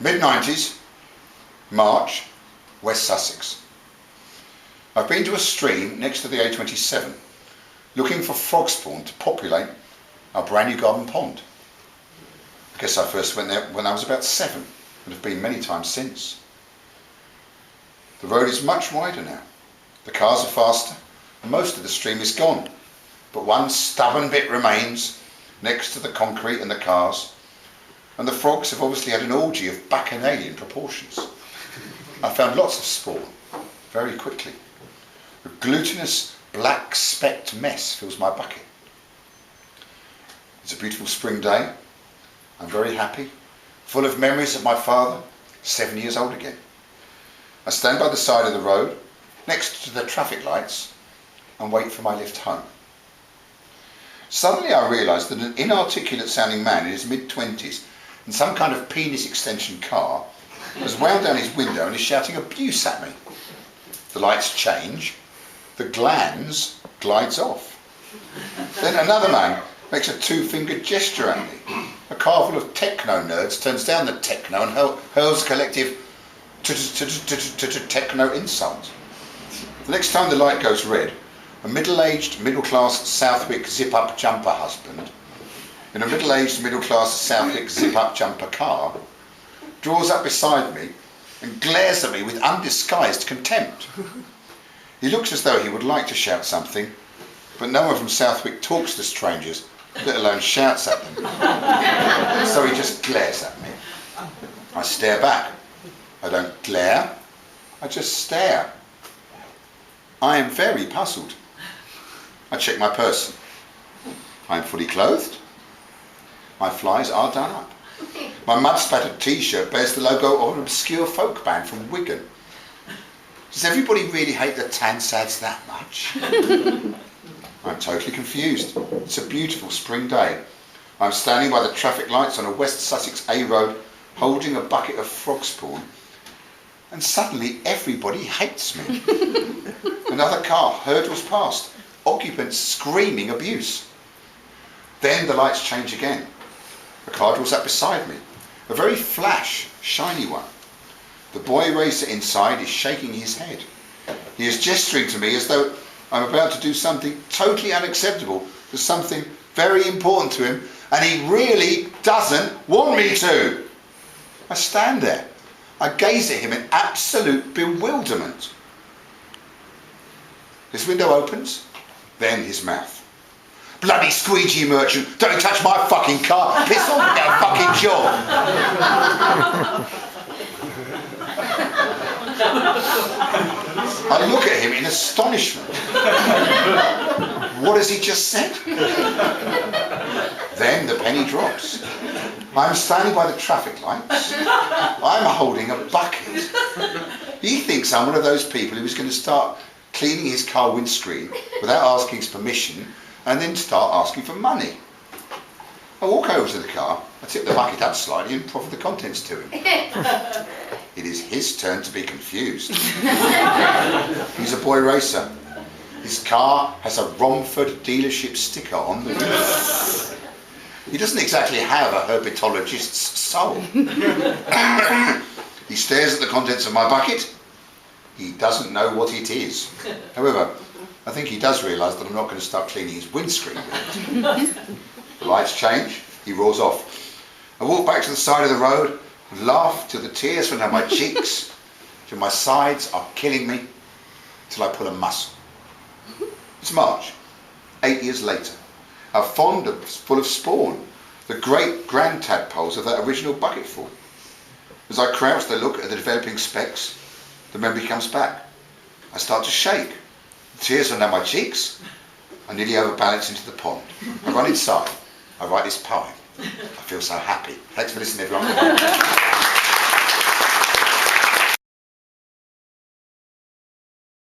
Mid-90s, March, West Sussex. I've been to a stream next to the A27, looking for Frogspawn to populate our brand new garden pond. I guess I first went there when I was about 7, and have been many times since. The road is much wider now. The cars are faster, and most of the stream is gone. But one stubborn bit remains next to the concrete and the cars, and the frogs have obviously had an orgy of bacchanalian proportions. I found lots of spawn, very quickly. A glutinous, black-specked mess fills my bucket. It's a beautiful spring day. I'm very happy, full of memories of my father, 7 years old again. I stand by the side of the road, next to the traffic lights, and wait for my lift home. Suddenly I realise that an inarticulate sounding man in his mid-20s in some kind of penis extension car has wound down his window and is shouting abuse at me. The lights change, the glands glides off. Then another man makes a two-fingered gesture at me. A car full of techno nerds turns down the techno and hurls a collective techno insult. The next time the light goes red, a middle-aged, middle-class Southwick zip-up jumper husband in a middle-aged, middle-class Southwick zip-up jumper car draws up beside me and glares at me with undisguised contempt. He looks as though he would like to shout something, but no one from Southwick talks to strangers, let alone shouts at them. So he just glares at me. I stare back. I don't glare, I just stare. I am very puzzled. I check my person. I am fully clothed. My flies are done up. My mud-spattered t-shirt bears the logo of an obscure folk band from Wigan. Does everybody really hate the Tansads that much? I'm totally confused. It's a beautiful spring day. I'm standing by the traffic lights on a West Sussex A road, holding a bucket of Frogspawn, and suddenly everybody hates me. Another car hurtles past, occupants screaming abuse. Then the lights change again. A car draws up beside me, a very flash, shiny one. The boy racer inside is shaking his head. He is gesturing to me as though I'm about to do something totally unacceptable to something very important to him, and he really doesn't want me to. I stand there. I gaze at him in absolute bewilderment. His window opens, then his mouth. Bloody squeegee merchant, don't touch my fucking car, piss off with that fucking jaw. I look at him in astonishment. What has he just said? Then the penny drops. I'm standing by the traffic lights. I'm holding a bucket. He thinks I'm one of those people who's going to start cleaning his car windscreen without asking his permission and then start asking for money. I walk over to the car, I tip the bucket up slightly and proffer the contents to him. It is his turn to be confused. He's a boy racer. His car has a Romford dealership sticker on the roof. He doesn't exactly have a herpetologist's soul. He stares at the contents of my bucket. He doesn't know what it is. However, I think he does realise that I'm not going to start cleaning his windscreen with it. The lights change, he roars off. I walk back to the side of the road and laugh till the tears run down my cheeks, till my sides are killing me, till I pull a muscle. It's March, 8 years later. I'm full of spawn, the great grand tadpoles of that original bucketful. As I crouch to look at the developing specks, the memory comes back. I start to shake. The tears run down my cheeks. I nearly overbalance into the pond. I run inside. I write this poem. I feel so happy. Thanks for listening, everyone.